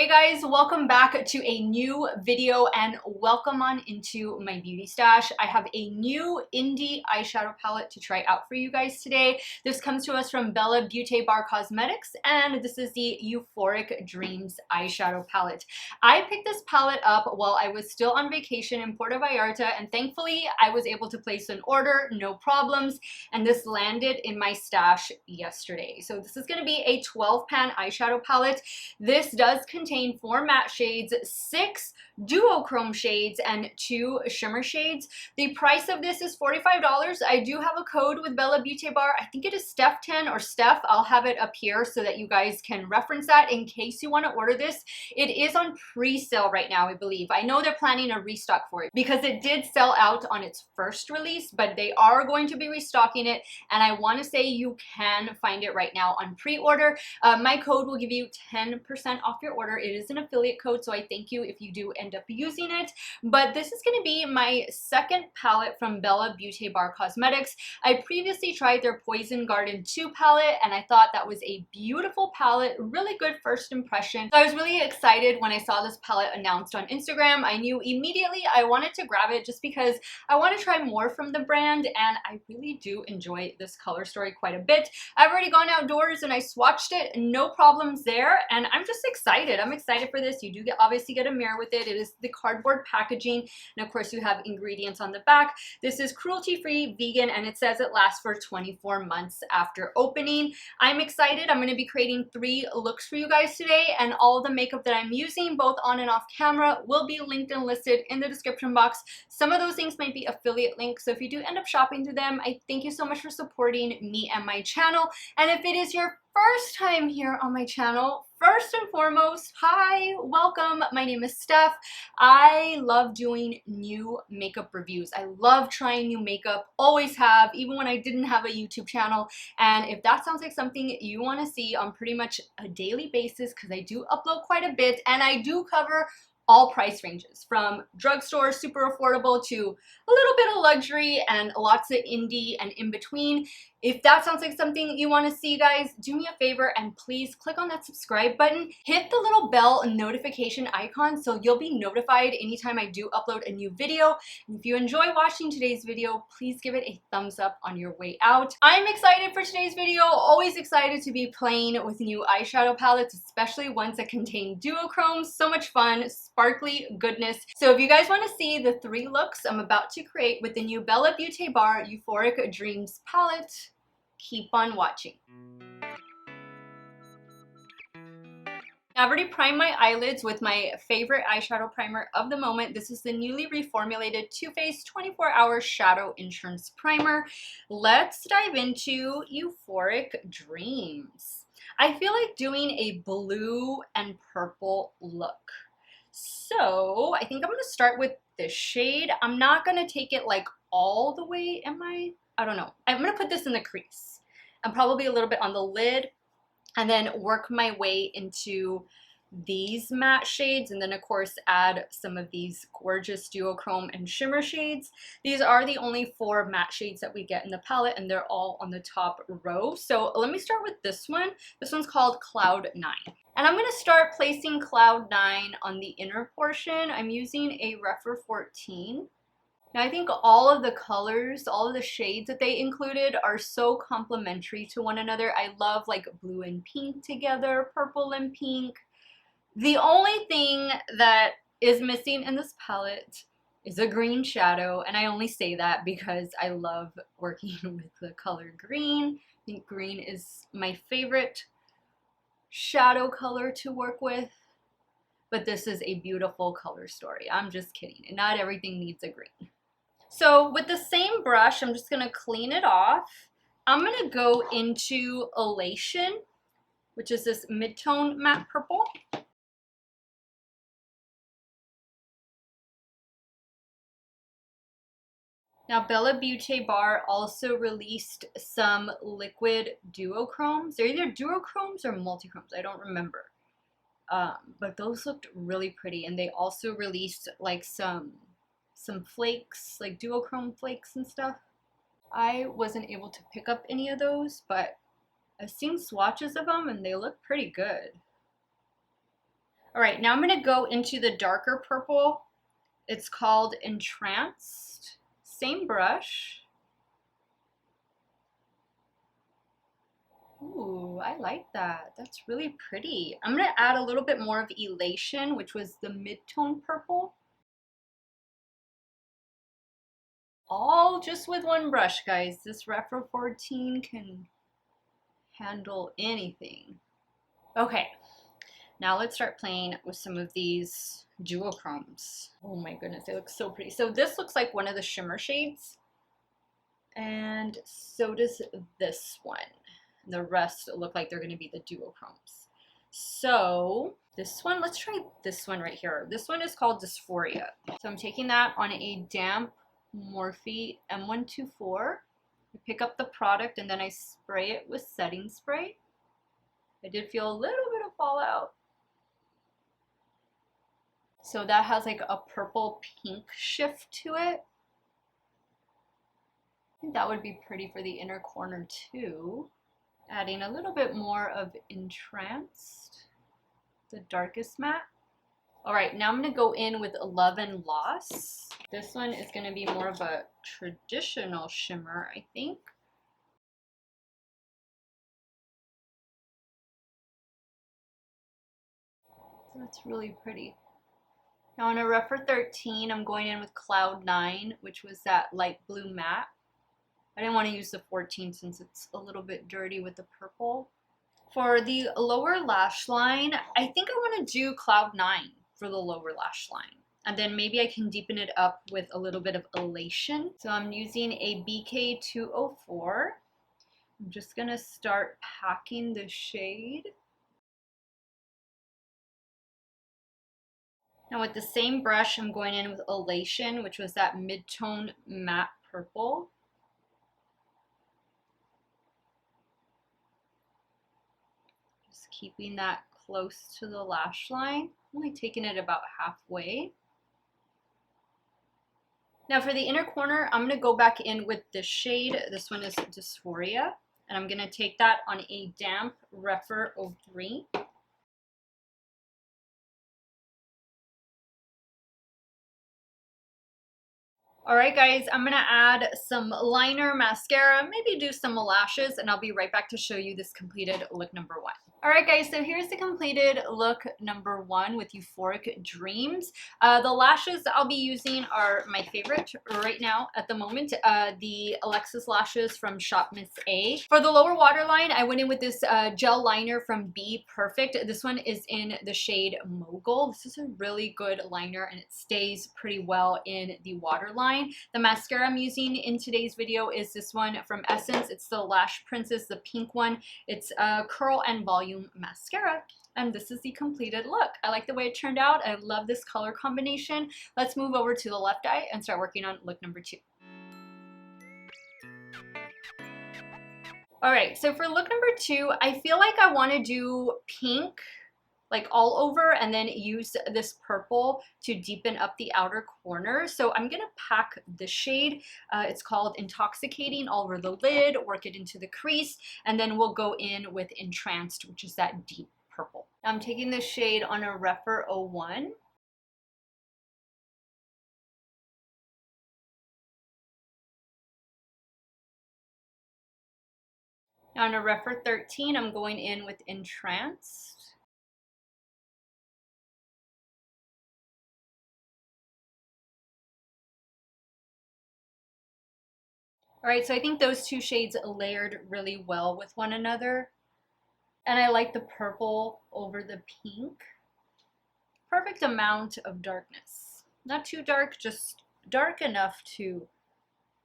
Hey guys, welcome back to a new video and welcome on into my beauty stash. I have a new indie eyeshadow palette to try out for you guys today. This comes to us from Beaute Bar Cosmetics and this is the Euphoric Dreams eyeshadow palette. I picked this palette up while I was still on vacation in Puerto Vallarta and thankfully I was able to place an order, no problems, and this landed in my stash yesterday. So this is going to be a 12 pan eyeshadow palette. This does contain 4 matte shades, 6 duochrome shades, and 2 shimmer shades. The price of this is $45. I do have a code with Beaute Bar. I think it is Steff10 or Steff. I'll have it up here so that you guys can reference that in case you want to order this. It is on pre-sale right now, I believe. I know they're planning a restock for it because it did sell out on its first release, but they are going to be restocking it, and I want to say you can find it right now on pre-order. My code will give you 10% off your order. It is an affiliate code, so I thank you if you do end up using it. But this is going to be my second palette from Beaute Bar Cosmetics. I previously tried their Poison Garden 2 palette, and I thought that was a beautiful palette, really good first impression. So I was really excited when I saw this palette announced on Instagram. I knew immediately I wanted to grab it just because I want to try more from the brand, and I really do enjoy this color story quite a bit. I've already gone outdoors and I swatched it, no problems there, and I'm just excited. I'm excited for this. You do obviously get a mirror with it. It is the cardboard packaging, and of course you have ingredients on the back. This is cruelty-free, vegan, and it says it lasts for 24 months after opening. I'm excited. I'm going to be creating 3 looks for you guys today, and all the makeup that I'm using, both on and off camera, will be linked and listed in the description box. Some of those things might be affiliate links, so if you do end up shopping through them, I thank you so much for supporting me and my channel. And if it is your first time here on my channel, first and foremost, hi, welcome. My name is Steff. I love doing new makeup reviews. I love trying new makeup, always have, even when I didn't have a YouTube channel. And if that sounds like something you want to see on pretty much a daily basis, because I do upload quite a bit and I do cover all price ranges, from drugstore, super affordable, to a little bit of luxury and lots of indie and in between. If that sounds like something you want to see, guys, do me a favor and please click on that subscribe button. Hit the little bell notification icon so you'll be notified anytime I do upload a new video. And if you enjoy watching today's video, please give it a thumbs up on your way out. I'm excited for today's video. Always excited to be playing with new eyeshadow palettes, especially ones that contain duochromes. So much fun, sparkly goodness. So if you guys want to see the 3 looks I'm about to create with the new Beaute Bar Euphoric Dreams palette, keep on watching. I've already primed my eyelids with my favorite eyeshadow primer of the moment. This is the newly reformulated Too Faced 24-Hour Shadow Insurance Primer. Let's dive into Euphoric Dreams. I feel like doing a blue and purple look. So I think I'm going to start with this shade. I'm not going to take it like all the way, I don't know. I'm going to put this in the crease and probably a little bit on the lid, and then work my way into these matte shades, and then of course add some of these gorgeous duochrome and shimmer shades. These are the only 4 matte shades that we get in the palette, and they're all on the top row. So let me start with this one. This one's called Cloud 9. And I'm going to start placing Cloud 9 on the inner portion. I'm using a Rephr 14. Now I think all of the colors, all of the shades that they included are so complementary to one another. I love like blue and pink together, purple and pink. The only thing that is missing in this palette is a green shadow, and I only say that because I love working with the color green. I think green is my favorite shadow color to work with, but this is a beautiful color story. I'm just kidding, and not everything needs a green. So with the same brush, I'm just going to clean it off. I'm going to go into Elation, which is this mid-tone matte purple. Now Beaute Bar also released some liquid duochromes. They're either duochromes or multichromes, I don't remember. But those looked really pretty, and they also released like some flakes, like duochrome flakes and stuff. I wasn't able to pick up any of those, but I've seen swatches of them and they look pretty good. All right, now I'm gonna go into the darker purple. It's called Entranced. Same brush. Ooh, I like that. That's really pretty. I'm gonna add a little bit more of Elation, which was the mid-tone purple. All just with one brush, guys. This Repro 14 can handle anything. Okay, now let's start playing with some of these duochromes. Oh my goodness, they look so pretty. So this looks like one of the shimmer shades, and so does this one. The rest look like they're gonna be the duochromes. So this one, let's try this one right here. This one is called Dysphoria. So I'm taking that on a damp Morphe M124. I pick up the product and then I spray it with setting spray. I did feel a little bit of fallout. So that has like a purple pink shift to it. I think that would be pretty for the inner corner too. Adding a little bit more of Entranced, the darkest matte. All right, now I'm gonna go in with Love and Loss. This one is gonna be more of a traditional shimmer, I think. So that's really pretty. Now on a Repro 13, I'm going in with Cloud 9, which was that light blue matte. I didn't want to use the 14 since it's a little bit dirty with the purple. For the lower lash line, I think I want to do Cloud 9 for the lower lash line. And then maybe I can deepen it up with a little bit of Elation. So I'm using a BK204. I'm just going to start packing the shade. Now with the same brush, I'm going in with Elation, which was that mid-tone matte purple. Just keeping that close to the lash line, only taking it about halfway. Now for the inner corner, I'm gonna go back in with this shade. This one is Dysphoria, and I'm gonna take that on a damp Repro 03. All right, guys, I'm gonna add some liner, mascara, maybe do some lashes, and I'll be right back to show you this completed look number 1. All right, guys, so here's the completed look number 1 with Euphoric Dreams. The lashes I'll be using are my favorite right now at the moment, the Alexis lashes from Shop Miss A. For the lower waterline, I went in with this gel liner from bPerfect. This one is in the shade Mogul. This is a really good liner, and it stays pretty well in the waterline. The mascara I'm using in today's video is this one from Essence. It's the Lash Princess, the pink one. It's Curl and Volume mascara, and this is the completed look. I like the way it turned out. I love this color combination. Let's move over to the left eye and start working on look number 2. All right, so for look number 2, I feel like I want to do pink like all over and then use this purple to deepen up the outer corner. So I'm gonna pack the shade. It's called Intoxicating all over the lid, work it into the crease, and then we'll go in with Entranced, which is that deep purple. I'm taking this shade on a Repro 01. Now on a Repro 13, I'm going in with Entranced. All right, so I think those two shades layered really well with one another. And I like the purple over the pink. Perfect amount of darkness. Not too dark, just dark enough to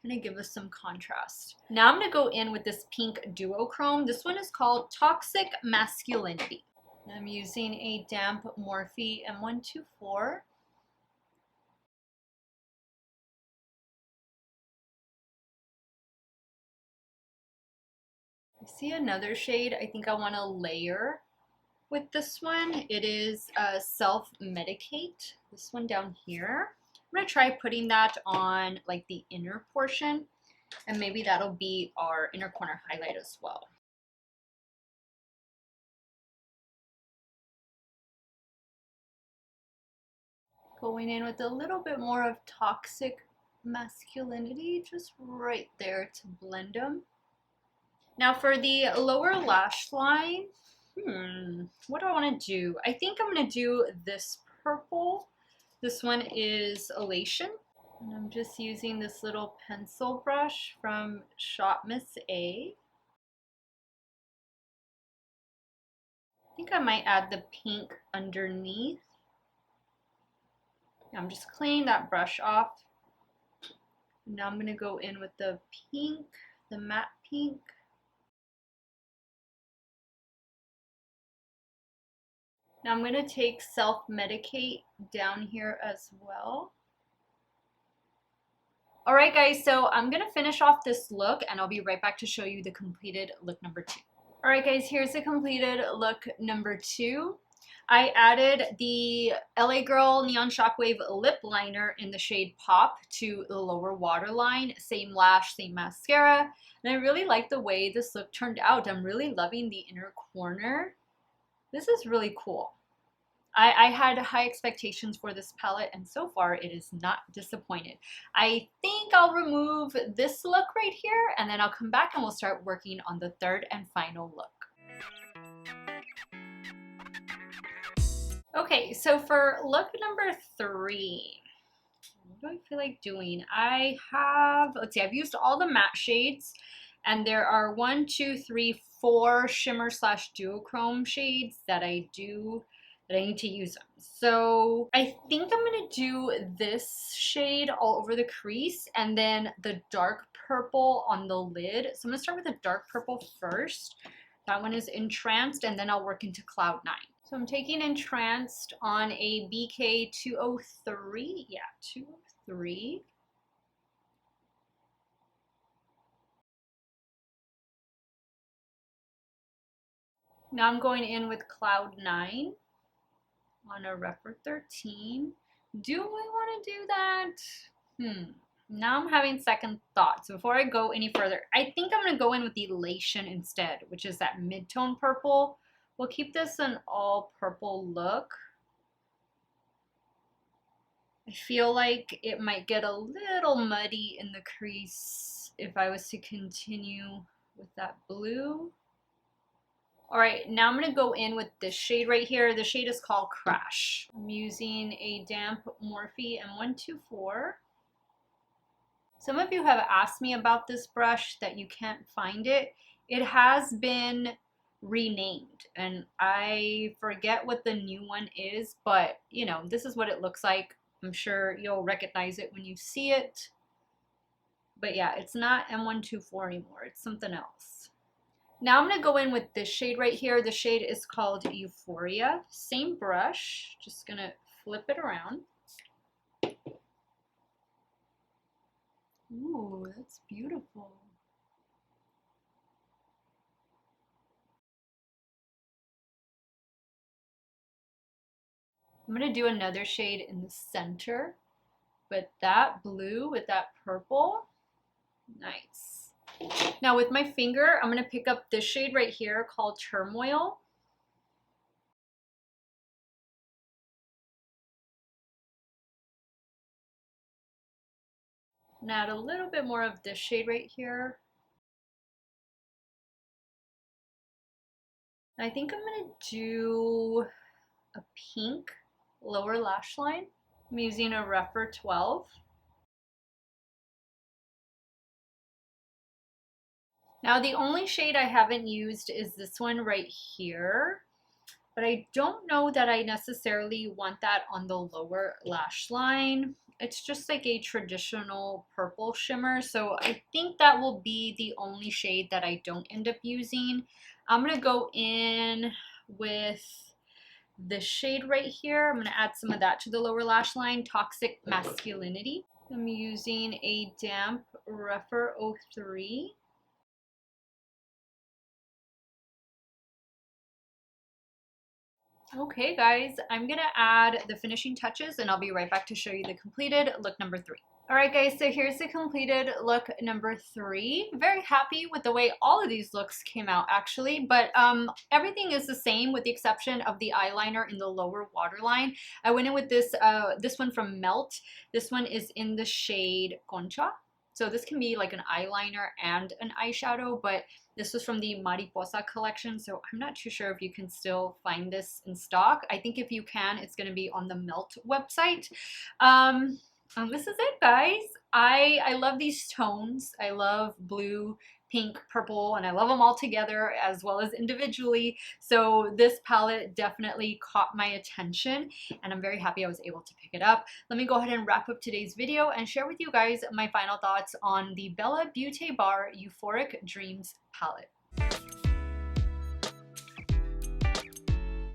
kind of give us some contrast. Now I'm gonna go in with this pink duochrome. This one is called Toxic Masculinity. I'm using a damp Morphe M124. I see another shade I think I want to layer with this one. It is Self-Medicate, this one down here. I'm going to try putting that on like the inner portion, and maybe that'll be our inner corner highlight as well. Going in with a little bit more of toxic masculinity, just right there to blend them. Now for the lower lash line, what do I want to do? I think I'm going to do this purple. This one is Elation. And I'm just using this little pencil brush from Shop Miss A. I think I might add the pink underneath. I'm just cleaning that brush off. Now I'm going to go in with the pink, the matte pink. Now I'm going to take Self-Medicate down here as well. Alright guys, so I'm going to finish off this look and I'll be right back to show you the completed look number 2. Alright guys, here's the completed look number 2. I added the LA Girl Neon Shockwave lip liner in the shade Pop to the lower waterline. Same lash, same mascara. And I really like the way this look turned out. I'm really loving the inner corner. This is really cool. I had high expectations for this palette and so far it is not disappointed. I think I'll remove this look right here and then I'll come back and we'll start working on the third and final look. Okay, so for look number 3, what do I feel like doing? Let's see, I've used all the matte shades and there are 1, 2, 3, 4 shimmer slash duochrome shades that I need to use them. So I think I'm gonna do this shade all over the crease and then the dark purple on the lid. So I'm gonna start with the dark purple first. That one is Entranced and then I'll work into Cloud 9. So I'm taking Entranced on a BK 203. Yeah, 203. Now I'm going in with Cloud 9 on a Rephr 13. Do I want to do that? Now I'm having second thoughts. Before I go any further, I think I'm going to go in with the Elation instead, which is that mid-tone purple. We'll keep this an all purple look. I feel like it might get a little muddy in the crease if I was to continue with that blue. All right, now I'm gonna go in with this shade right here. The shade is called Crash. I'm using a damp Morphe M124. Some of you have asked me about this brush that you can't find it. It has been renamed and I forget what the new one is, but you know, this is what it looks like. I'm sure you'll recognize it when you see it. But yeah, it's not M124 anymore. It's something else. Now I'm going to go in with this shade right here. The shade is called Euphoria. Same brush. Just going to flip it around. Ooh, that's beautiful. I'm going to do another shade in the center. But that blue with that purple, nice. Now with my finger, I'm going to pick up this shade right here called Turmoil. And add a little bit more of this shade right here. I think I'm going to do a pink lower lash line. I'm using a Rephr 12. Now the only shade I haven't used is this one right here, but I don't know that I necessarily want that on the lower lash line. It's just like a traditional purple shimmer, so I think that will be the only shade that I don't end up using. I'm gonna go in with this shade right here. I'm gonna add some of that to the lower lash line, Toxic Masculinity. I'm using a damp Rephr 03. Okay guys, I'm gonna add the finishing touches and I'll be right back to show you the completed look number 3. Alright guys, so here's the completed look number 3. Very happy with the way all of these looks came out actually, but everything is the same with the exception of the eyeliner in the lower waterline. I went in with this one from Melt. This one is in the shade Concha. So this can be like an eyeliner and an eyeshadow, but this was from the Mariposa collection, so I'm not too sure if you can still find this in stock. I think if you can, it's going to be on the Melt website. This is it, guys. I love these tones. I love blue, pink, purple, and I love them all together as well as individually. So this palette definitely caught my attention and I'm very happy I was able to pick it up. Let me go ahead and wrap up today's video and share with you guys my final thoughts on the Bella Beaute Bar Euphoric Dreams palette.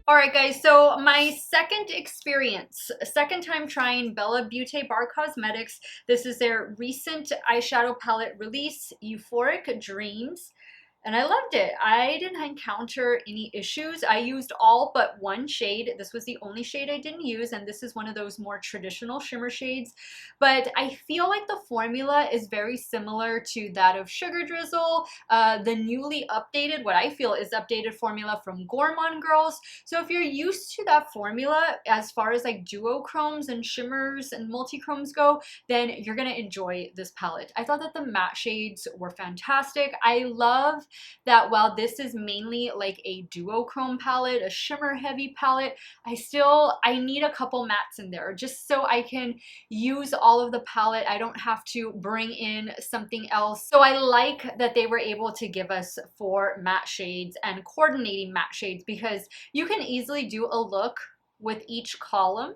Alright guys, so my second time trying Bella Beaute Bar Cosmetics. This is their recent eyeshadow palette release, Euphoric Dreams. And I loved it. I didn't encounter any issues. I used all but one shade. This was the only shade I didn't use, and this is one of those more traditional shimmer shades. But I feel like the formula is very similar to that of Sugar Drizzle, the newly updated, what I feel is updated formula from Gourmand Girls. So if you're used to that formula, as far as like duochromes and shimmers and multi-chromes go, then you're gonna enjoy this palette. I thought that the matte shades were fantastic. I love that while this is mainly like a duochrome palette, a shimmer heavy palette, I need a couple mattes in there just so I can use all of the palette. I don't have to bring in something else. So I like that they were able to give us 4 matte shades and coordinating matte shades, because you can easily do a look with each column.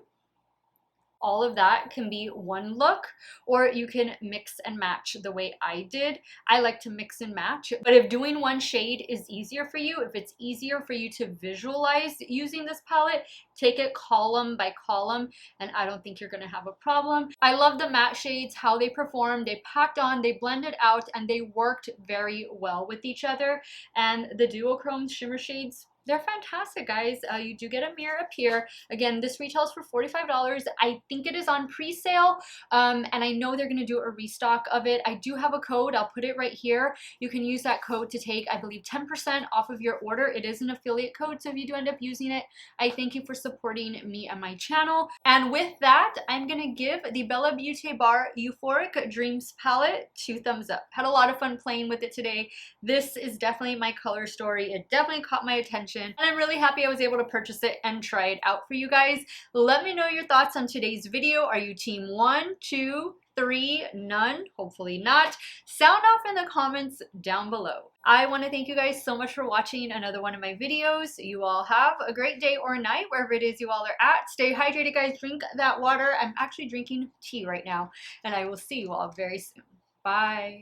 All of that can be one look, or you can mix and match the way I did. I like to mix and match, but if doing one shade is easier for you, if it's easier for you to visualize using this palette, take it column by column, and I don't think you're gonna have a problem. I love the matte shades, how they performed. They packed on, they blended out, and they worked very well with each other. And the duochrome shimmer shades, they're fantastic, guys. You do get a mirror up here. Again, this retails for $45. I think it is on pre-sale, and I know they're going to do a restock of it. I do have a code. I'll put it right here. You can use that code to take, I believe, 10% off of your order. It is an affiliate code, so if you do end up using it, I thank you for supporting me and my channel. And with that, I'm going to give the Bella Beaute Bar Euphoric Dreams palette 2 thumbs up. Had a lot of fun playing with it today. This is definitely my color story. It definitely caught my attention. And I'm really happy I was able to purchase it and try it out for you guys. Let me know your thoughts on today's video. Are you team 1, 2, 3, none? Hopefully not. Sound off in the comments down below. I want to thank you guys so much for watching another one of my videos. You all have a great day or night, wherever it is you all are at. Stay hydrated, guys. Drink that water. I'm actually drinking tea right now, and I will see you all very soon. Bye.